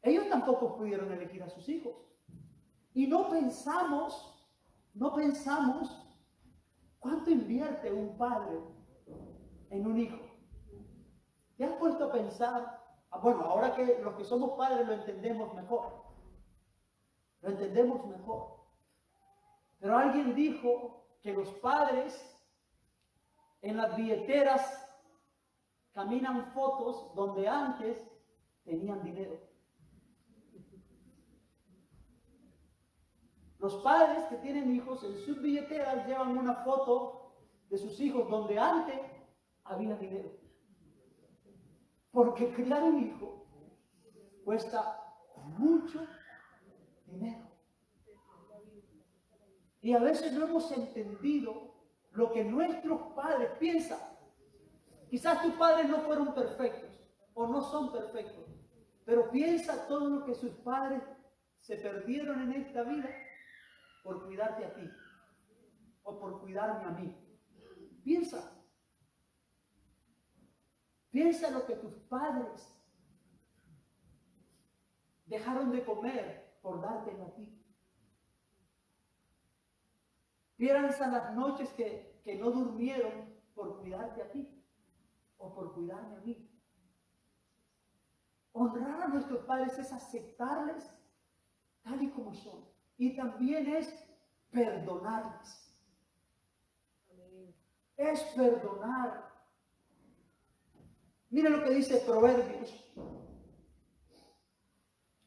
S1: Ellos tampoco pudieron elegir a sus hijos. Y no pensamos cuánto invierte un padre en un hijo. ¿Te has puesto a pensar? Bueno, ahora que los que somos padres lo entendemos mejor. Lo entendemos mejor. Pero alguien dijo que los padres en las billeteras caminan fotos donde antes tenían dinero. Los padres que tienen hijos en sus billeteras llevan una foto de sus hijos donde antes había dinero. Porque criar un hijo cuesta mucho dinero. Y a veces no hemos entendido lo que nuestros padres piensan. Quizás tus padres no fueron perfectos o no son perfectos, pero piensa todo lo que sus padres se perdieron en esta vida por cuidarte a ti o por cuidarme a mí. Piensa. Piensa lo que tus padres dejaron de comer por dártelo a ti. Piensa las noches que no durmieron por cuidarte a ti o por cuidarme a mí. Honrar a nuestros padres es aceptarles tal y como son. Y también es perdonarles. Es perdonar. Mira lo que dice Proverbios.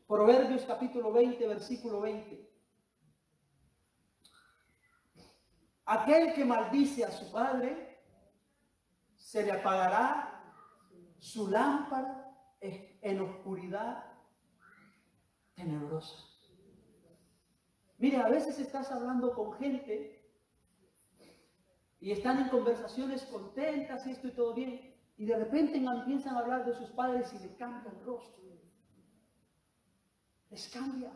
S1: Proverbios capítulo 20, versículo 20. Aquel que maldice a su padre, se le apagará su lámpara en oscuridad tenebrosa. Mire, a veces estás hablando con gente y están en conversaciones contentas y esto y todo bien, y de repente empiezan a hablar de sus padres y le cambia el rostro. les cambia.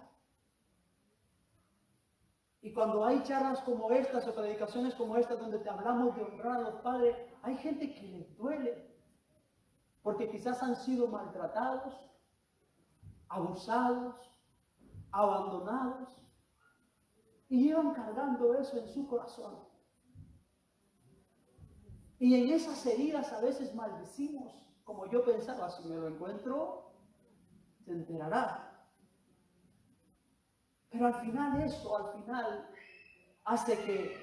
S1: Y cuando hay charlas como estas o predicaciones como estas donde te hablamos de honrar a los padres, hay gente que les duele porque quizás han sido maltratados, abusados, abandonados y llevan cargando eso en su corazón. Y en esas heridas a veces maldecimos, como yo pensaba, si me lo encuentro, se enterará. Pero al final hace que,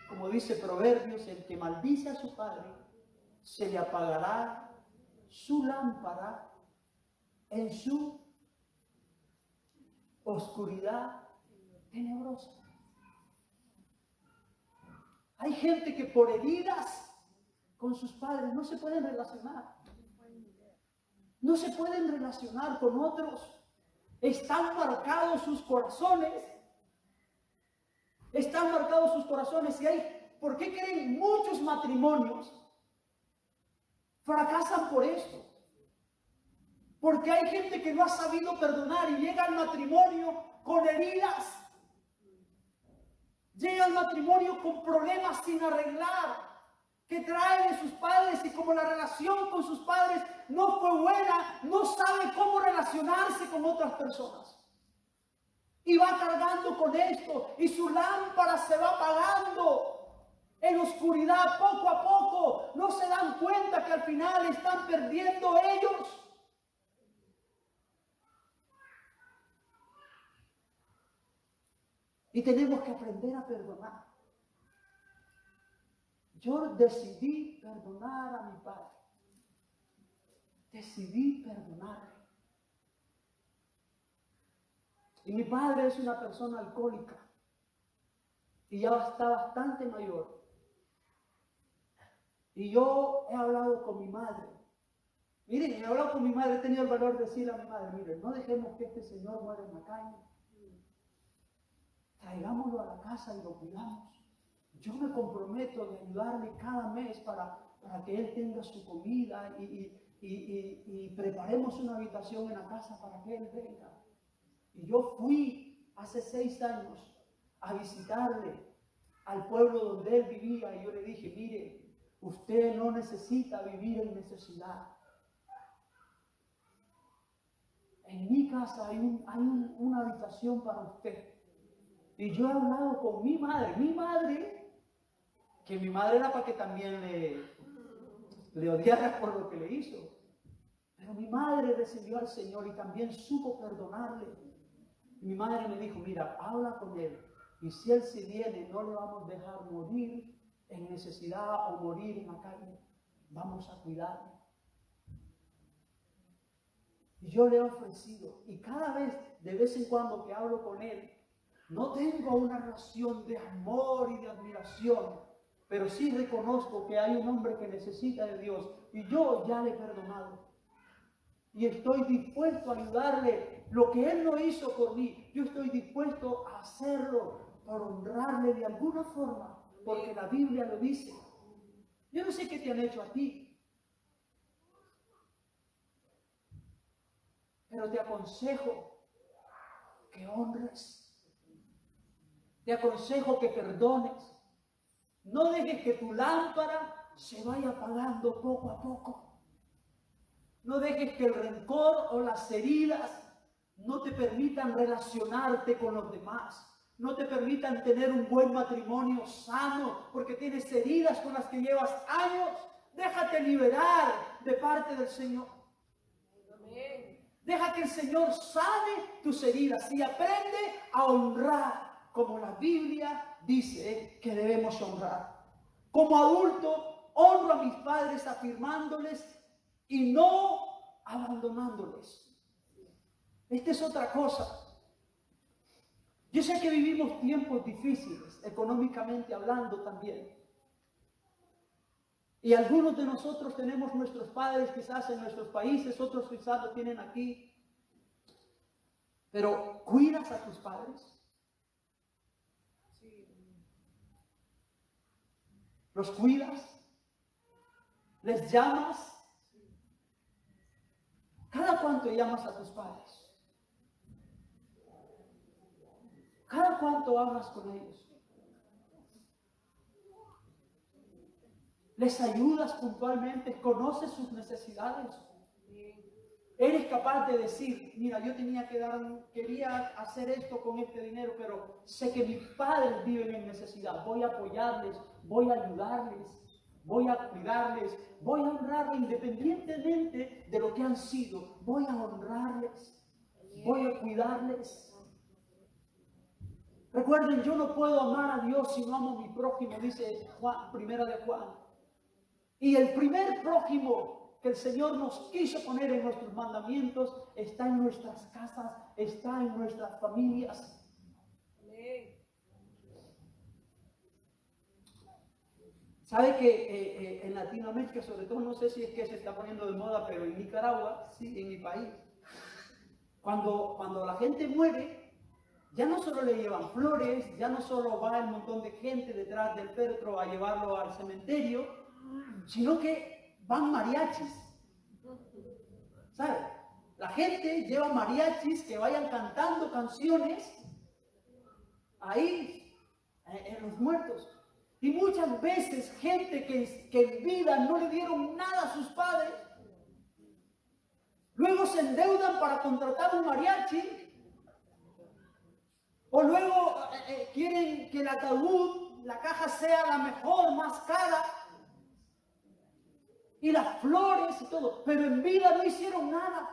S1: como dice Proverbios, el que maldice a su padre, se le apagará su lámpara en su oscuridad tenebrosa. Hay gente que por heridas con sus padres no se pueden relacionar. No se pueden relacionar con otros. Están marcados sus corazones. Están marcados sus corazones. ¿Por qué creen muchos matrimonios fracasan por esto? Porque hay gente que no ha sabido perdonar y llega al matrimonio con heridas. Llega al matrimonio con problemas sin arreglar que traen de sus padres, y como la relación con sus padres no fue buena, no sabe cómo relacionarse con otras personas. Y va cargando con esto y su lámpara se va apagando en oscuridad poco a poco. No se dan cuenta que al final están perdiendo ellos. Y tenemos que aprender a perdonar. Yo decidí perdonar a mi padre. Decidí perdonarle. Y mi padre es una persona alcohólica. Y ya está bastante mayor. Y yo he hablado con mi madre. Miren, he hablado con mi madre, he tenido el valor de decirle a mi madre, miren, no dejemos que este señor muera en la calle. Traigámoslo a la casa y lo cuidamos. Yo me comprometo de ayudarle cada mes para que él tenga su comida y preparemos una habitación en la casa para que él venga. Y yo fui hace 6 años a visitarle al pueblo donde él vivía y yo le dije, mire, usted no necesita vivir en necesidad. En mi casa hay una habitación para usted. Y yo he hablado con mi madre, que mi madre era para que también le odiara por lo que le hizo. Pero mi madre recibió al Señor y también supo perdonarle. Y mi madre me dijo, mira, habla con él. Y si él se viene, no le vamos a dejar morir en necesidad o morir en la calle. Vamos a cuidarle. Y yo le he ofrecido. Y cada vez, de vez en cuando que hablo con él, no tengo una relación de amor y de admiración. Pero sí reconozco que hay un hombre que necesita de Dios y yo ya le he perdonado. Y estoy dispuesto a ayudarle. Lo que él no hizo por mí, yo estoy dispuesto a hacerlo por honrarle de alguna forma, porque la Biblia lo dice. Yo no sé qué te han hecho a ti, pero te aconsejo que honres. Te aconsejo que perdones. No dejes que tu lámpara se vaya apagando poco a poco. No dejes que el rencor o las heridas no te permitan relacionarte con los demás. No te permitan tener un buen matrimonio sano porque tienes heridas con las que llevas años. Déjate liberar de parte del Señor. Deja que el Señor sane tus heridas y aprende a honrar como la Biblia dice que debemos honrar. Como adulto, honro a mis padres afirmándoles y no abandonándoles. Esta es otra cosa. Yo sé que vivimos tiempos difíciles, económicamente hablando también. Y algunos de nosotros tenemos nuestros padres quizás en nuestros países, otros quizás lo tienen aquí. Pero ¿cuidas a tus padres? ¿Los cuidas? ¿Les llamas? ¿Cada cuánto llamas a tus padres? ¿Cada cuánto hablas con ellos? ¿Les ayudas puntualmente? ¿Conoces sus necesidades? ¿Eres capaz de decir, mira, yo quería hacer esto con este dinero, pero sé que mis padres viven en necesidad? Voy a apoyarles, voy a ayudarles, voy a cuidarles, voy a honrarles independientemente de lo que han sido. Voy a honrarles, voy a cuidarles. Recuerden, yo no puedo amar a Dios si no amo a mi prójimo, dice Juan, primera de Juan. Y el primer prójimo que el Señor nos quiso poner en nuestros mandamientos está en nuestras casas, está en nuestras familias. ¿Sabe que en Latinoamérica, sobre todo, no sé si es que se está poniendo de moda, pero en Nicaragua, sí, en mi país, cuando la gente muere, ya no solo le llevan flores, ya no solo va el montón de gente detrás del féretro a llevarlo al cementerio, sino que van mariachis. ¿Sabe? La gente lleva mariachis que vayan cantando canciones ahí en los muertos. Y muchas veces gente que en vida no le dieron nada a sus padres, luego se endeudan para contratar un mariachi, o luego quieren que el ataúd, la caja sea la mejor, más cara, y las flores y todo, pero en vida no hicieron nada.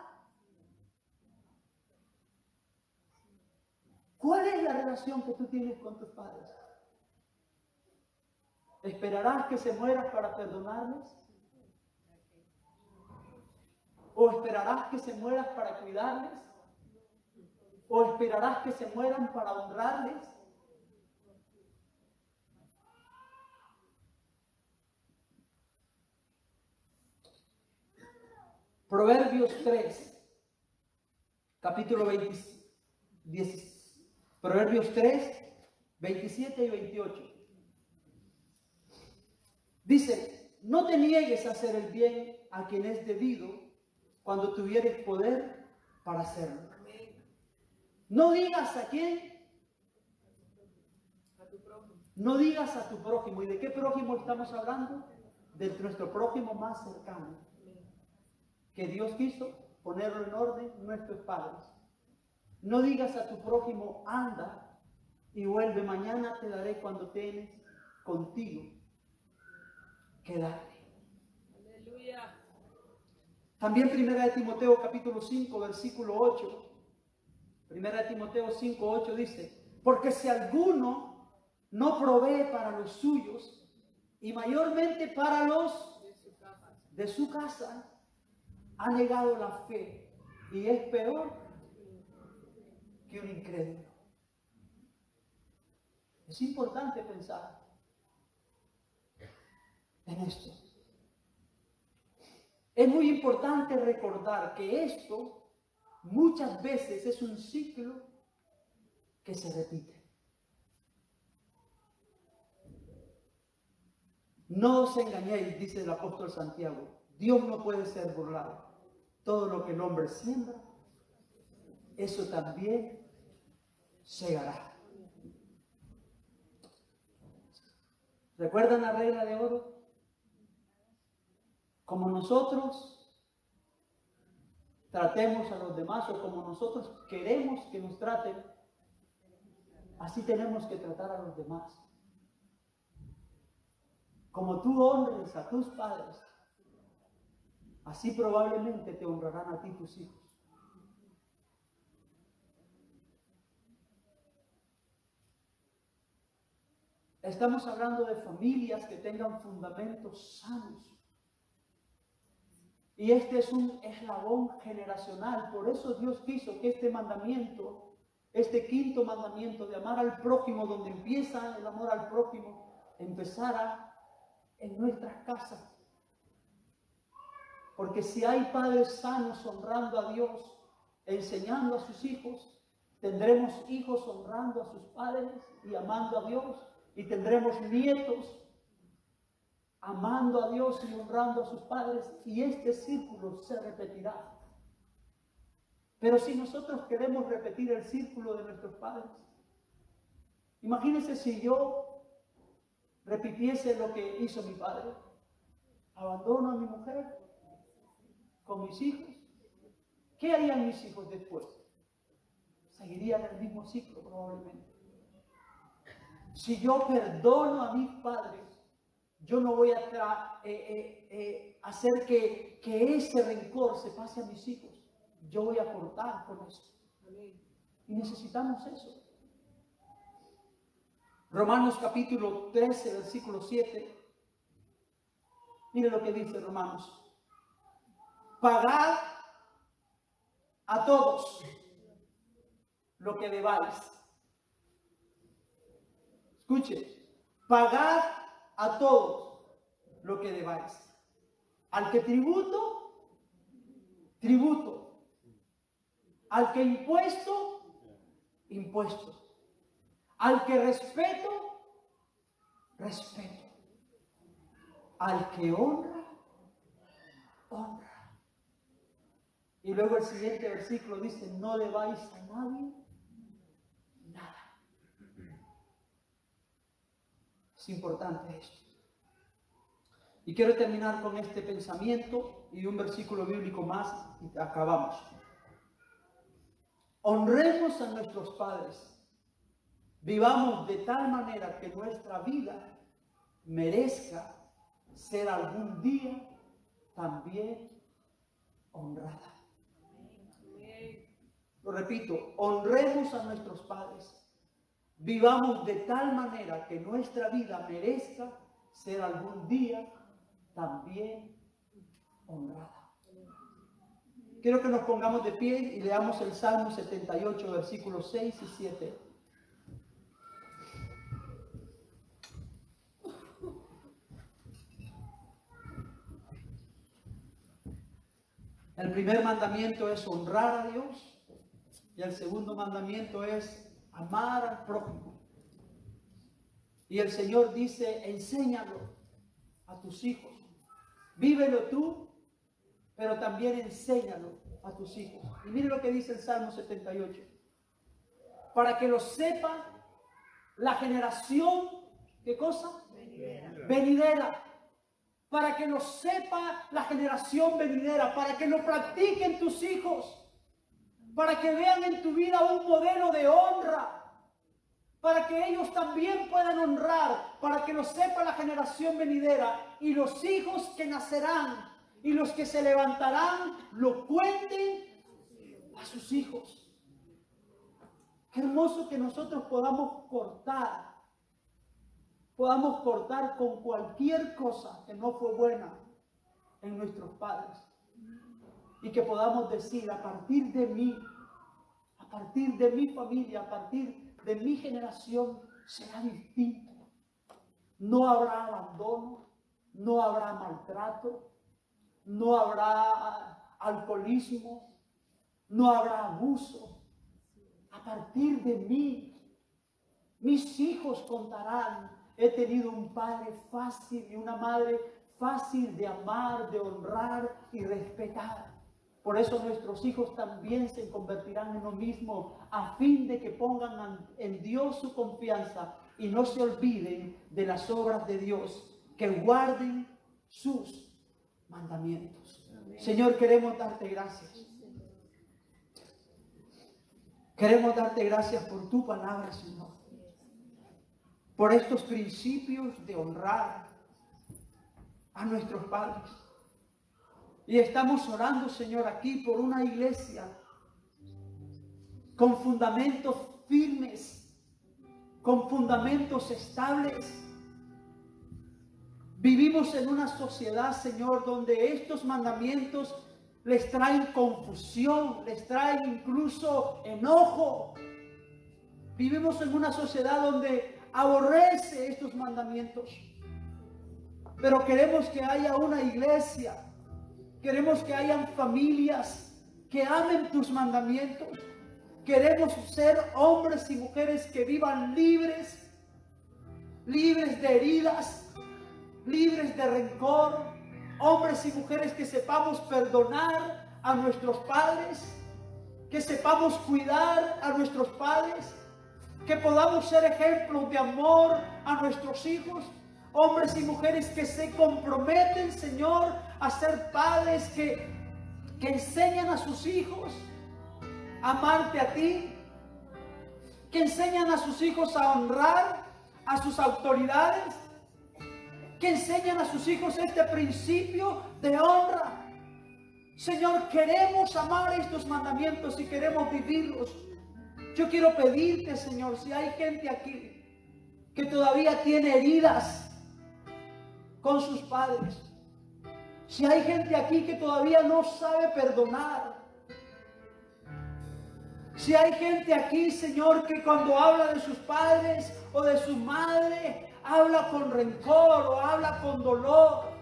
S1: ¿Cuál es la relación que tú tienes con tus padres? ¿Esperarás que se mueran para perdonarles? ¿O esperarás que se mueran para cuidarles? ¿O esperarás que se mueran para honrarles? Proverbios 3, capítulo 10, Proverbios 3, 27 y 28. Dice, no te niegues a hacer el bien a quien es debido cuando tuvieres poder para hacerlo. No digas a quién. No digas a tu prójimo. ¿Y de qué prójimo estamos hablando? De nuestro prójimo más cercano, que Dios quiso ponerlo en orden, nuestros padres. No digas a tu prójimo, anda y vuelve, mañana te daré cuando tienes contigo que darle. Aleluya. También Primera de Timoteo capítulo 5, versículo 8. Primera de Timoteo 5, 8 dice, porque si alguno no provee para los suyos, y mayormente para los de su casa, ha negado la fe y es peor que un incrédulo. Es importante pensar en esto. Es muy importante recordar que esto muchas veces es un ciclo que se repite. No os engañéis, dice el apóstol Santiago. Dios no puede ser burlado. Todo lo que el hombre siembra, eso también segará. ¿Recuerdan la regla de oro? Como nosotros tratemos a los demás o como nosotros queremos que nos traten, así tenemos que tratar a los demás. Como tú honres a tus padres, así probablemente te honrarán a ti tus hijos. Estamos hablando de familias que tengan fundamentos sanos. Y este es un eslabón generacional. Por eso Dios quiso que este mandamiento, este quinto mandamiento de amar al prójimo, donde empieza el amor al prójimo, empezara en nuestras casas. Porque si hay padres sanos honrando a Dios, enseñando a sus hijos, tendremos hijos honrando a sus padres y amando a Dios, y tendremos nietos amando a Dios y honrando a sus padres, y este círculo se repetirá. Pero si nosotros queremos repetir el círculo de nuestros padres, Imagínense si yo repitiese lo que hizo mi padre. Abandono a mi mujer con mis hijos. ¿Qué harían mis hijos después? Seguirían el mismo ciclo probablemente. Si yo perdono a mis padres, yo no voy a hacer que ese rencor se pase a mis hijos. Yo voy a cortar con eso. Y necesitamos eso. Romanos capítulo 13, versículo 7. Mire lo que dice Romanos. Pagad a todos lo que debáis. Escuche, pagad a todos lo que debáis. Al que tributo, tributo. Al que impuesto, impuesto. Al que respeto, respeto. Al que honra, honra. Y luego el siguiente versículo dice, no debáis a nadie nada. Es importante esto. Y quiero terminar con este pensamiento y un versículo bíblico más y acabamos. Honremos a nuestros padres. Vivamos de tal manera que nuestra vida merezca ser algún día también honrada. Lo repito, honremos a nuestros padres. Vivamos de tal manera que nuestra vida merezca ser algún día también honrada. Quiero que nos pongamos de pie y leamos el Salmo 78, versículos 6 y 7. El primer mandamiento es honrar a Dios y el segundo mandamiento es amar al prójimo. Y el Señor dice, enséñalo a tus hijos. Vívelo tú, pero también enséñalo a tus hijos. Y mire lo que dice el Salmo 78. Para que lo sepa la generación, ¿qué cosa? Venidera. Para que lo sepa la generación venidera, para que lo practiquen tus hijos, para que vean en tu vida un modelo de honra, para que ellos también puedan honrar, para que lo sepa la generación venidera y los hijos que nacerán y los que se levantarán lo cuenten a sus hijos. Qué hermoso que nosotros podamos cortar con cualquier cosa que no fue buena en nuestros padres. Y que podamos decir, a partir de mí, a partir de mi familia, a partir de mi generación, será distinto. No habrá abandono, no habrá maltrato, no habrá alcoholismo, no habrá abuso. A partir de mí, mis hijos contarán. He tenido un padre fácil y una madre fácil de amar, de honrar y respetar. Por eso nuestros hijos también se convertirán en lo mismo, a fin de que pongan en Dios su confianza y no se olviden de las obras de Dios, que guarden sus mandamientos. Amén. Señor, queremos darte gracias. Queremos darte gracias por tu palabra, Señor. Por estos principios de honrar a nuestros padres. Y estamos orando, Señor, aquí por una iglesia con fundamentos firmes, con fundamentos estables. Vivimos en una sociedad, Señor, donde estos mandamientos les traen confusión, les traen incluso enojo. Vivimos en una sociedad donde aborrece estos mandamientos. Pero queremos que haya una iglesia, queremos que hayan familias que amen tus mandamientos. Queremos ser hombres y mujeres que vivan libres, libres de heridas, libres de rencor. Hombres y mujeres que sepamos perdonar a nuestros padres, que sepamos cuidar a nuestros padres, que podamos ser ejemplos de amor a nuestros hijos. Hombres y mujeres que se comprometen, Señor, a ser padres que enseñan a sus hijos a amarte a ti, que enseñan a sus hijos a honrar a sus autoridades, que enseñan a sus hijos este principio de honra. Señor, queremos amar estos mandamientos y queremos vivirlos. Yo quiero pedirte, Señor, si hay gente aquí que todavía tiene heridas con sus padres, si hay gente aquí que todavía no sabe perdonar, si hay gente aquí, Señor, que cuando habla de sus padres o de su madre, habla con rencor o habla con dolor,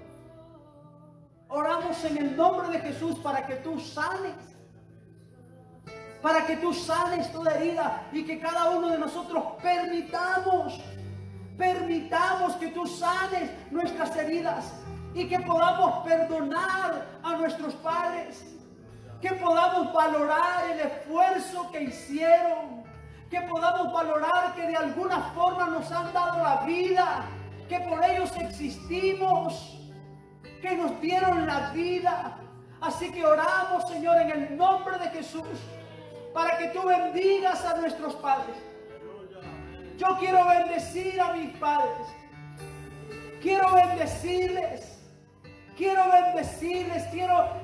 S1: oramos en el nombre de Jesús para que tú sanes. Para que tú sanes toda herida y que cada uno de nosotros permitamos que tú sanes nuestras heridas y que podamos perdonar a nuestros padres, que podamos valorar el esfuerzo que hicieron, que podamos valorar que de alguna forma nos han dado la vida, que por ellos existimos, que nos dieron la vida. Así que oramos, Señor, en el nombre de Jesús, para que tú bendigas a nuestros padres. Yo quiero bendecir a mis padres. Quiero bendecirles. Quiero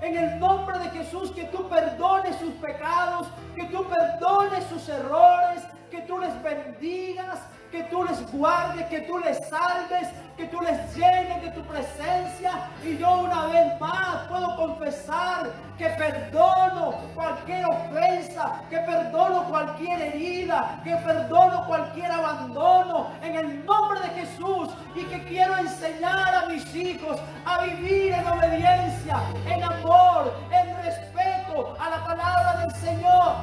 S1: en el nombre de Jesús que tú perdones sus pecados, que tú perdones sus errores, que tú les bendigas, que tú les guardes, que tú les salves, que tú les llenes de tu presencia. Y yo una vez más puedo confesar que perdono cualquier ofensa, que perdono cualquier herida, que perdono cualquier abandono en el nombre de Jesús, y que quiero enseñar a mis hijos a vivir en obediencia, en amor, en respeto a la palabra del Señor.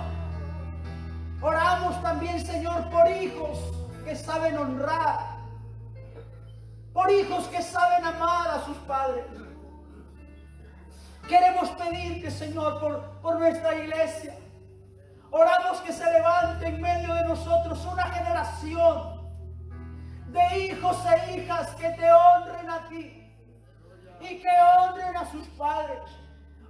S1: Oramos también, Señor, por hijos que saben honrar, por hijos que saben amar a sus padres. Queremos pedirte, Señor, por nuestra iglesia. Oramos que se levante en medio de nosotros una generación de hijos e hijas que te honren a ti y que honren a sus padres.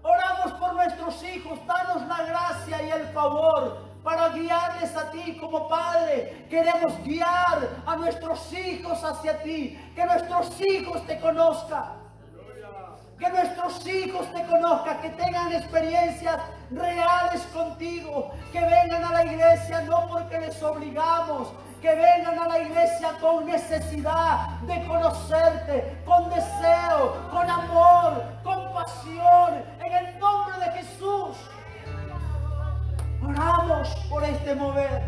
S1: Oramos por nuestros hijos, danos la gracia y el favor para guiarles a ti como Padre. Queremos guiar a nuestros hijos hacia ti, que nuestros hijos te conozcan, que nuestros hijos te conozcan, que tengan experiencias reales contigo, que vengan a la iglesia no porque les obligamos, que vengan a la iglesia con necesidad de conocerte, con deseo, con amor, con pasión, en el nombre de Jesús. Oramos por este mover.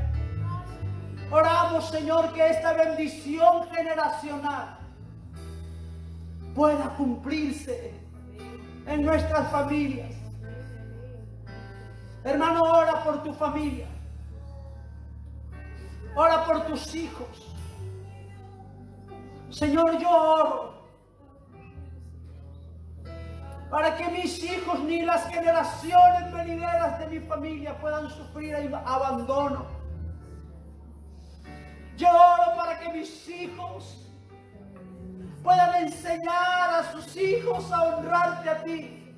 S1: Oramos, Señor, que esta bendición generacional pueda cumplirse en nuestras familias. Hermano, ora por tu familia. Ora por tus hijos. Señor, yo oro para que mis hijos ni las generaciones venideras de mi familia puedan sufrir abandono. Yo oro para que mis hijos puedan enseñar a sus hijos a honrarte a ti,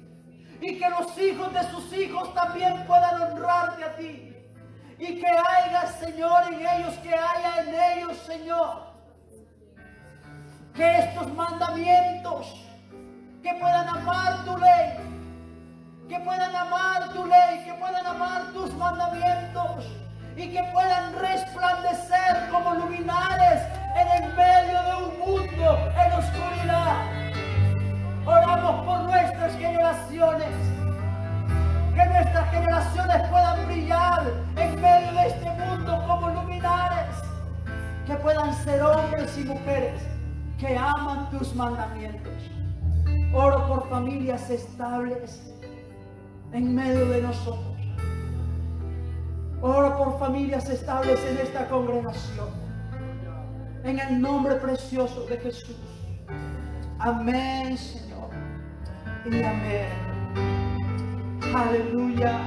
S1: y que los hijos de sus hijos también puedan honrarte a ti, y que haya, Señor, en ellos, que haya en ellos, Señor, que estos mandamientos, que puedan amar tu ley, que puedan amar tu ley, que puedan amar tus mandamientos, y que puedan resplandecer como luminares en el medio de un mundo en oscuridad. Oramos por nuestras generaciones, que nuestras generaciones puedan brillar en medio de este mundo como luminares, que puedan ser hombres y mujeres que aman tus mandamientos. Oro por familias estables en medio de nosotros. Oro por familias estables en esta congregación, en el nombre precioso de Jesús. Amén, Señor, y amén. Aleluya.